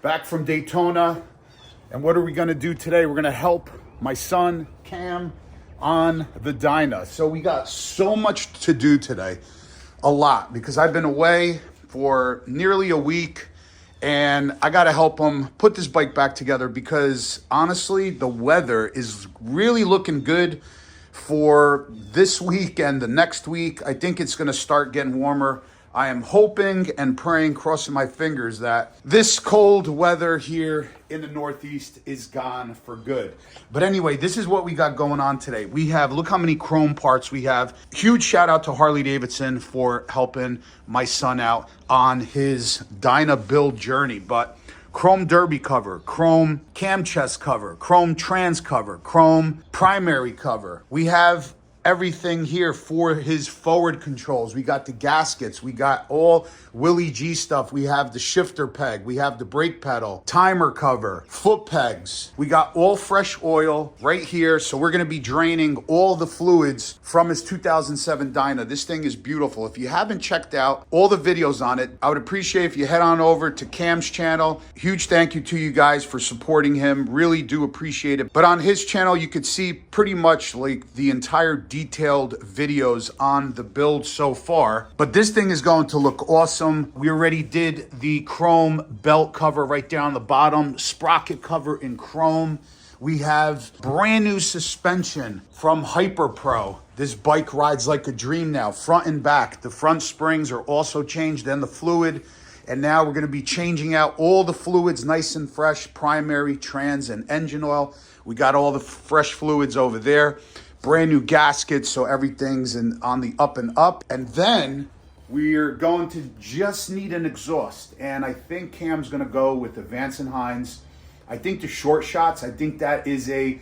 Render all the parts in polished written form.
Back from Daytona, and what are we gonna do today? We're gonna help my son, Cam, on the Dyna. So we got so much to do today, a lot, because I've been away for nearly a week, and I gotta help him put this bike back together because honestly, the weather is really looking good for this week and the next week. I think it's gonna start getting warmer. I am hoping and praying, crossing my fingers, that this cold weather here in the Northeast is gone for good. But anyway, this is what we got going on today. We have, look how many chrome parts we have. Huge shout out to Harley Davidson for helping my son out on his Dyna build journey. But chrome derby cover, chrome cam chest cover, chrome trans cover, chrome primary cover. We have everything here for his forward controls. We got the gaskets, we got all Willie G stuff. We have the shifter peg, we have the brake pedal, timer cover, foot pegs. We got all fresh oil right here. So we're gonna be draining all the fluids from his 2007 Dyna. This thing is beautiful. If you haven't checked out all the videos on it, I would appreciate if you head on over to Cam's channel. Huge thank you to you guys for supporting him. Really do appreciate it. But on his channel, you could see pretty much like the entire detailed videos on the build so far. But this thing is going to look awesome. We already did the chrome belt cover right down the bottom, sprocket cover in chrome. We have brand new suspension from Hyper Pro. This bike rides like a dream now, front and back. The front springs are also changed, and the fluid. And now we're gonna be changing out all the fluids nice and fresh, primary, trans, and engine oil. We got all the fresh fluids over there. Brand new gaskets, so everything's on the up and up. And then we're going to just need an exhaust. And I think Cam's gonna go with the Vance & Hines. I think the short shots, I think that is a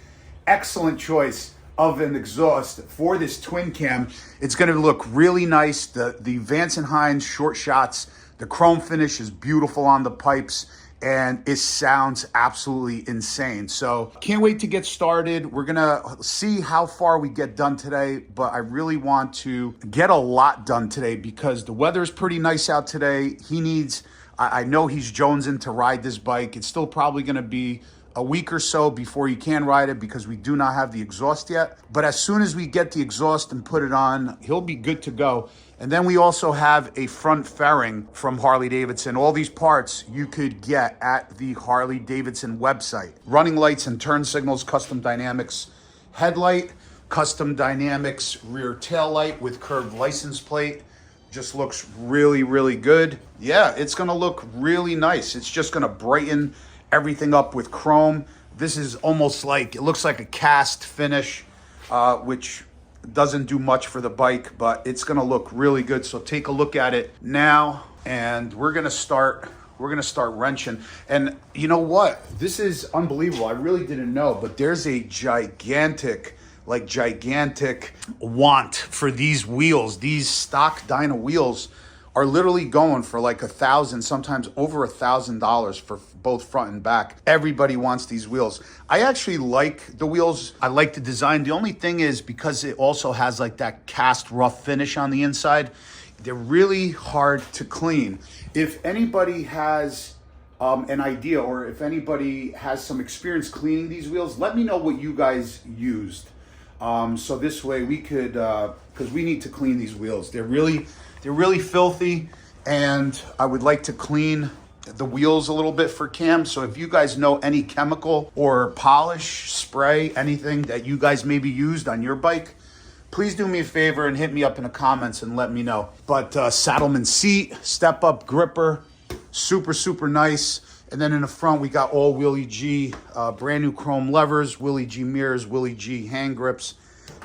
excellent choice of an exhaust for this twin cam. It's gonna look really nice. The Vance & Hines short shots, the chrome finish is beautiful on the pipes, and it sounds absolutely insane. So can't wait to get started. We're gonna see how far we get done today, but I really want to get a lot done today because the weather is pretty nice out today. He needs, I know he's jonesing to ride this bike. It's still probably gonna be a week or so before you can ride it because we do not have the exhaust yet. But as soon as we get the exhaust and put it on, he'll be good to go. And then we also have a front fairing from Harley Davidson. All these parts you could get at the Harley Davidson website. Running lights and turn signals, custom dynamics headlight, custom dynamics rear tail light with curved license plate. Just looks really, really good. Yeah, it's gonna look really nice. It's just gonna brighten everything up with chrome. This is almost like, it looks like a cast finish, which doesn't do much for the bike, but it's gonna look really good. So take a look at it now, and we're gonna start wrenching. And you know what? This is unbelievable. I really didn't know, but there's a gigantic want for these wheels. These stock Dyna wheels are literally going for like $1,000, sometimes over $1,000 for both front and back. Everybody wants these wheels. I actually like the wheels. I like the design. The only thing is, because it also has like that cast rough finish on the inside, they're really hard to clean. If anybody has an idea, or if anybody has some experience cleaning these wheels, let me know what you guys used. So this way we could, because we need to clean these wheels. They're really filthy, and I would like to clean the wheels a little bit for Cam. So if you guys know any chemical or polish, spray, anything that you guys maybe used on your bike, please do me a favor and hit me up in the comments and let me know. But Saddleman seat, step up gripper, super, super nice. And then in the front, we got all Willie G, brand new chrome levers, Willie G mirrors, Willie G hand grips.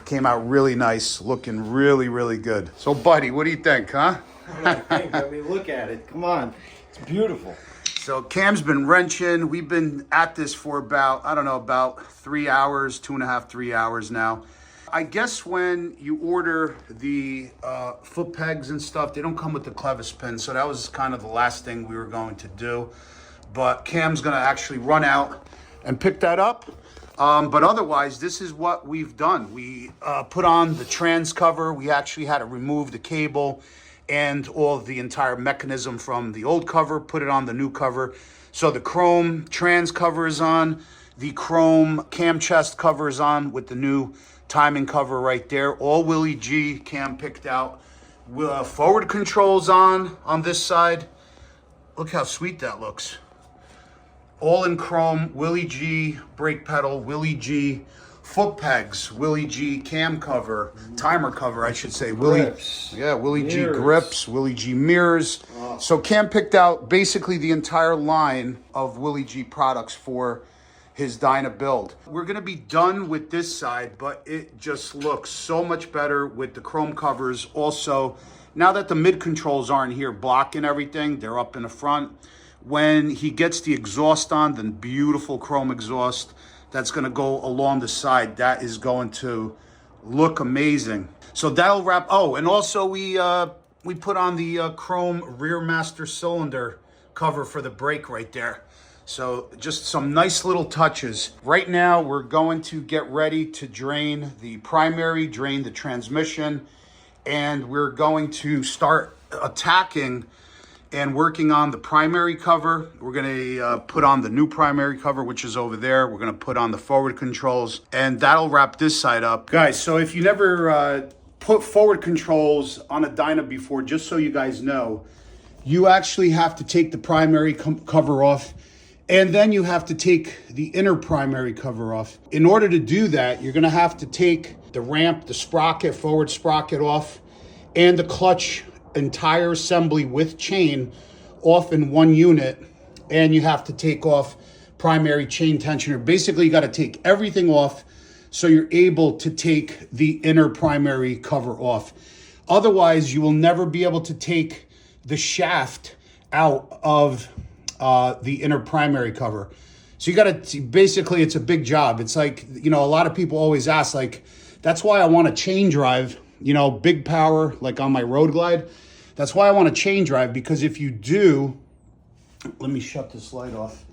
Came out really nice, looking really, really good. So buddy, what do you think, huh? I mean, look at it, come on. It's beautiful. So Cam's been wrenching. We've been at this for about, I don't know, about 3 hours, 2.5, 3 hours now. I guess when you order the foot pegs and stuff, they don't come with the clevis pin. So that was kind of the last thing we were going to do. But Cam's gonna actually run out and pick that up. But otherwise, this is what we've done. We put on the trans cover. We actually had to remove the cable and all of the entire mechanism from the old cover, put it on the new cover. So the chrome trans cover is on, the chrome cam chest cover is on with the new timing cover right there. All Willie G Cam picked out. Forward controls on this side. Look how sweet that looks. All in chrome, Willie G brake pedal, Willie G foot pegs, Willie G cam cover, timer cover, I should say. Grips. Willie G grips, Willie G mirrors. So Cam picked out basically the entire line of Willie G products for his Dyna build. We're gonna be done with this side, but it just looks so much better with the chrome covers. Also, now that the mid controls aren't here blocking everything, they're up in the front. When he gets the exhaust on, the beautiful chrome exhaust that's gonna go along the side, that is going to look amazing. So that'll wrap. Oh, and also we put on the chrome rear master cylinder cover for the brake right there. So just some nice little touches. Right now, we're going to get ready to drain the primary, drain the transmission, and we're going to start attacking and working on the primary cover. We're gonna put on the new primary cover, which is over there. We're gonna put on the forward controls, and that'll wrap this side up. Guys, so if you never put forward controls on a Dyna before, just so you guys know, you actually have to take the primary cover off, and then you have to take the inner primary cover off. In order to do that, you're gonna have to take the ramp, the sprocket, forward sprocket off, and the clutch entire assembly with chain off in one unit, and you have to take off primary chain tensioner. Basically, you got to take everything off so you're able to take the inner primary cover off. Otherwise, you will never be able to take the shaft out of the inner primary cover. So you got to, basically, it's a big job. It's like, you know, a lot of people always ask, like, that's why I want a chain drive, you know, big power, like on my Road Glide. That's why I want a chain drive, because if you do, let me shut this light off.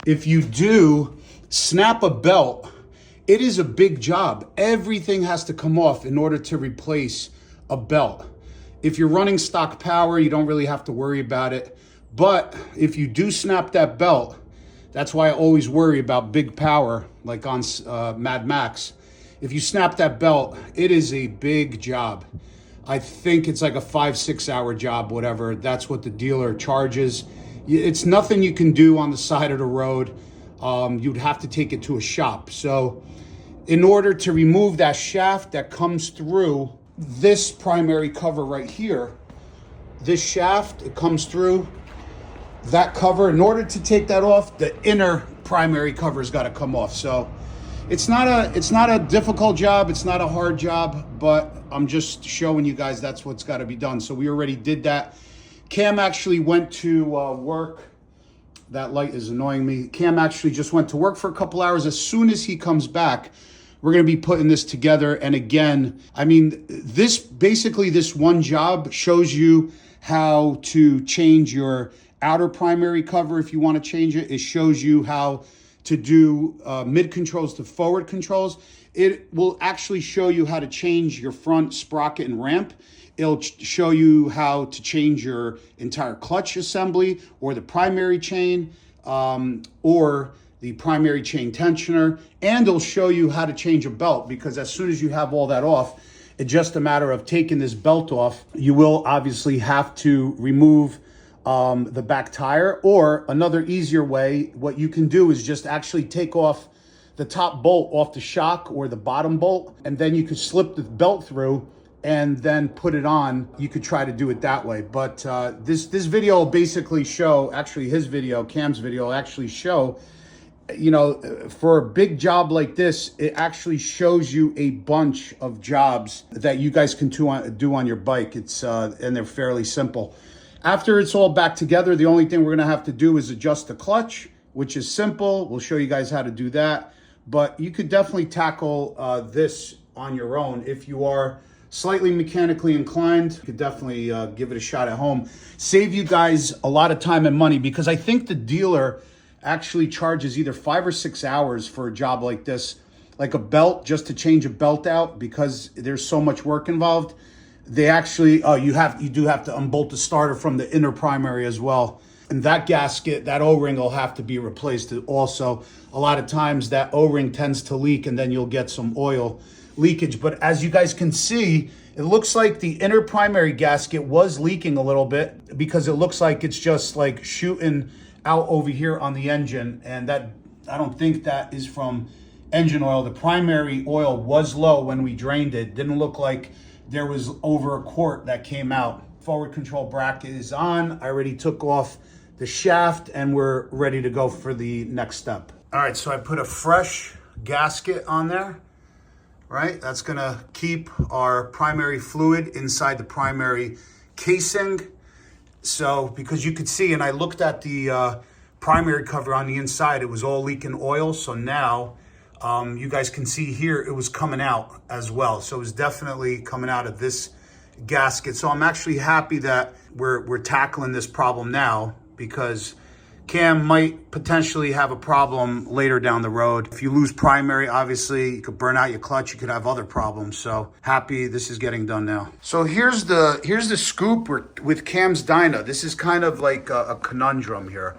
If you do snap a belt, it is a big job. Everything has to come off in order to replace a belt. If you're running stock power, you don't really have to worry about it. But if you do snap that belt, that's why I always worry about big power, like on Mad Max. If you snap that belt, it is a big job. I think it's like a 5-6 hour job, whatever. That's what the dealer charges. It's nothing you can do on the side of the road. You'd have to take it to a shop. So in order to remove that shaft that comes through this primary cover right here, this shaft, it comes through that cover. In order to take that off, the inner primary cover's got to come off. So it's not a difficult job. It's not a hard job, but I'm just showing you guys that's what's got to be done. So we already did that. Cam actually went to work. That light is annoying me. Cam actually just went to work for a couple hours. As soon as he comes back, we're going to be putting this together. And again, I mean, this one job shows you how to change your outer primary cover if you want to change it. It shows you how to do mid controls to forward controls. It will actually show you how to change your front sprocket and ramp. It'll show you how to change your entire clutch assembly or the primary chain or the primary chain tensioner. And it'll show you how to change a belt, because as soon as you have all that off, it's just a matter of taking this belt off. You will obviously have to remove the back tire, or another easier way, what you can do is just actually take off the top bolt off the shock or the bottom bolt, and then you could slip the belt through and then put it on. You could try to do it that way. But this video will basically show, actually his video, Cam's video, will actually show, you know, for a big job like this, it actually shows you a bunch of jobs that you guys can do on your bike. It's and they're fairly simple. After it's all back together, the only thing we're gonna have to do is adjust the clutch, which is simple. We'll show you guys how to do that. But you could definitely tackle this on your own. If you are slightly mechanically inclined, you could definitely give it a shot at home. Save you guys a lot of time and money, because I think the dealer actually charges either 5 or 6 hours for a job like this, like a belt, just to change a belt out, because there's so much work involved. They actually, you do have to unbolt the starter from the inner primary as well. And that gasket, that O-ring will have to be replaced also. A lot of times that O-ring tends to leak and then you'll get some oil leakage. But as you guys can see, it looks like the inner primary gasket was leaking a little bit because it looks like it's just like shooting out over here on the engine. And that, I don't think that is from engine oil. The primary oil was low when we drained it. Didn't look like there was over a quart that came out. Forward control bracket is on. I already took off the shaft and we're ready to go for the next step. All right, so I put a fresh gasket on there, right? That's gonna keep our primary fluid inside the primary casing. So, because you could see, and I looked at the primary cover on the inside, it was all leaking oil. So now you guys can see here, it was coming out as well. So it was definitely coming out of this gasket. So I'm actually happy that we're tackling this problem now, because Cam might potentially have a problem later down the road. If you lose primary, obviously you could burn out your clutch, you could have other problems. So happy this is getting done now. So here's the scoop with Cam's Dyna. This is kind of like a conundrum here.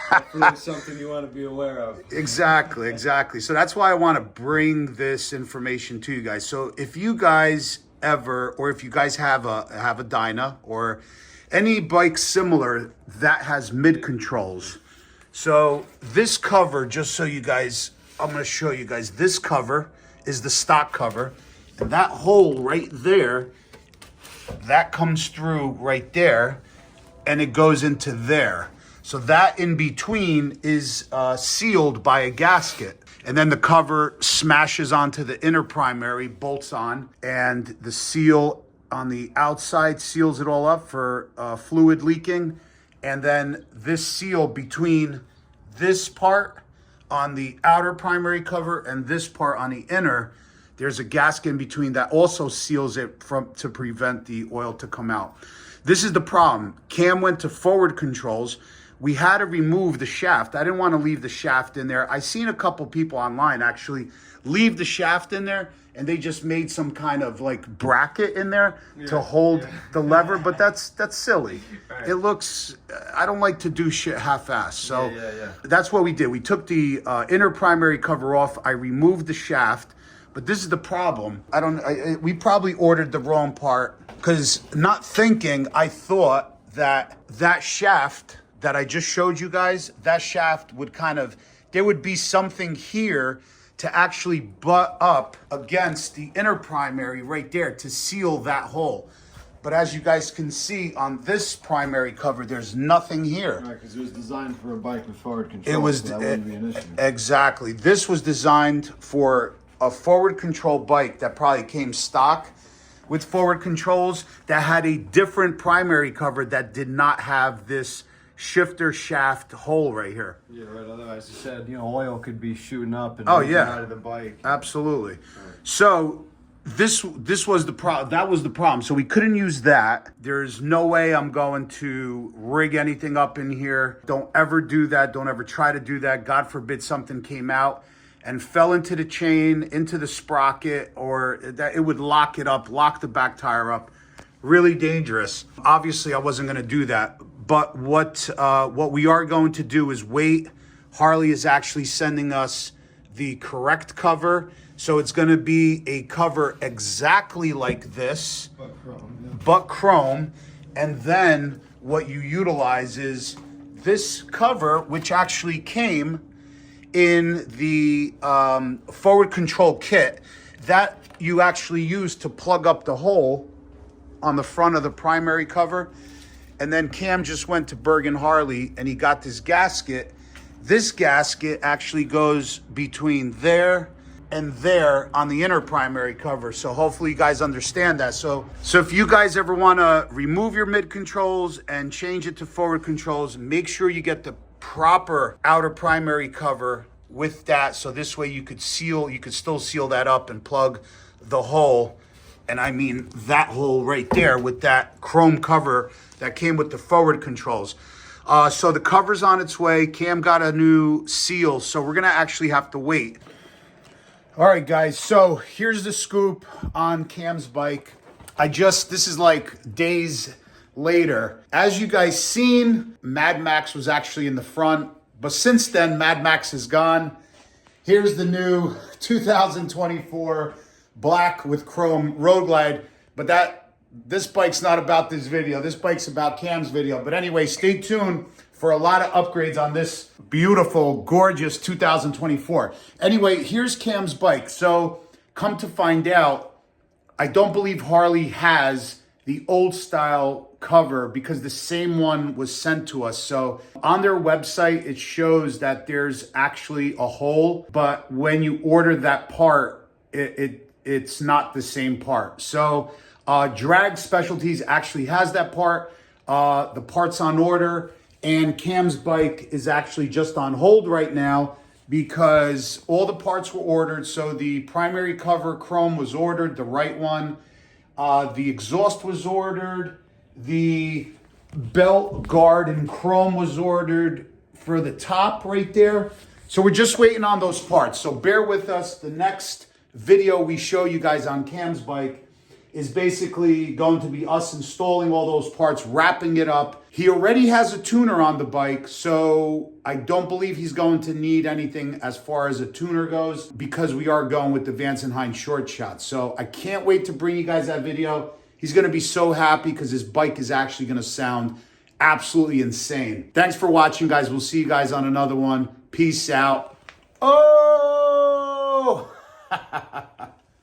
Definitely something you want to be aware of. Exactly. So that's why I want to bring this information to you guys. So if you guys ever, or if you guys have a Dyna or any bike similar that has mid controls. So this cover, just so you guys, I'm going to show you guys, this cover is the stock cover. And that hole right there, that comes through right there and it goes into there. So that in between is sealed by a gasket. And then the cover smashes onto the inner primary, bolts on, and the seal on the outside seals it all up for fluid leaking. And then this seal between this part on the outer primary cover and this part on the inner, there's a gasket in between that also seals it to prevent the oil to come out. This is the problem. Cam went to forward controls. We had to remove the shaft. I didn't want to leave the shaft in there. I seen a couple people online actually leave the shaft in there, and they just made some kind of like bracket in there to hold the lever, but that's silly. Right. It looks, I don't like to do shit half-assed. So that's what we did. We took the inner primary cover off. I removed the shaft, but this is the problem. We probably ordered the wrong part, because not thinking, I thought that shaft that I just showed you guys, that shaft would there would be something here to actually butt up against the inner primary right there to seal that hole. But as you guys can see on this primary cover, there's nothing here. Right, because it was designed for a bike with forward control. It was, so that wouldn't be an issue. Exactly. This was designed for a forward control bike that probably came stock with forward controls that had a different primary cover that did not have this shifter shaft hole right here. Yeah, right. Otherwise, you said, oil could be shooting up and out of the bike. Absolutely. Right. So this was the problem. That was the problem. So we couldn't use that. There's no way I'm going to rig anything up in here. Don't ever do that. Don't ever try to do that. God forbid something came out and fell into the chain, into the sprocket, or that it would lock it up, lock the back tire up. Really dangerous. Obviously, I wasn't going to do that. But what we are going to do is wait. Harley is actually sending us the correct cover. So it's going to be a cover exactly like this, but chrome. And then what you utilize is this cover, which actually came in the forward control kit, that you actually use to plug up the hole on the front of the primary cover. And then Cam just went to Bergen Harley and he got this gasket. This gasket actually goes between there and there on the inner primary cover. So hopefully you guys understand that. So if you guys ever want to remove your mid controls and change it to forward controls, make sure you get the proper outer primary cover with that. So this way you could still seal that up and plug the hole. And I mean that hole right there with that chrome cover that came with the forward controls. So the cover's on its way. Cam got a new seal, so we're gonna actually have to wait. All right, guys, so here's the scoop on Cam's bike. This is like days later. As you guys seen, Mad Max was actually in the front, but since then, Mad Max is gone. Here's the new 2024 black with chrome Road Glide, but this bike's not about this video. This bike's about Cam's video. But anyway, stay tuned for a lot of upgrades on this beautiful, gorgeous 2024. Anyway, here's Cam's bike. So come to find out, I don't believe Harley has the old style cover because the same one was sent to us. So on their website, it shows that there's actually a hole, but when you order that part, it's not the same part. So Drag Specialties actually has that part. The part's on order, and Cam's bike is actually just on hold right now because all the parts were ordered. So the primary cover chrome was ordered, the right one. The exhaust was ordered. The belt guard in chrome was ordered for the top right there. So we're just waiting on those parts. So bear with us. The next video we show you guys on Cam's bike is basically going to be us installing all those parts, wrapping it up. He already has a tuner on the bike, so I don't believe he's going to need anything as far as a tuner goes because we are going with the Vance & Hines short shot. So I can't wait to bring you guys that video. He's going to be so happy because his bike is actually going to sound absolutely insane. Thanks for watching, guys. We'll see you guys on another one. Peace out. Oh!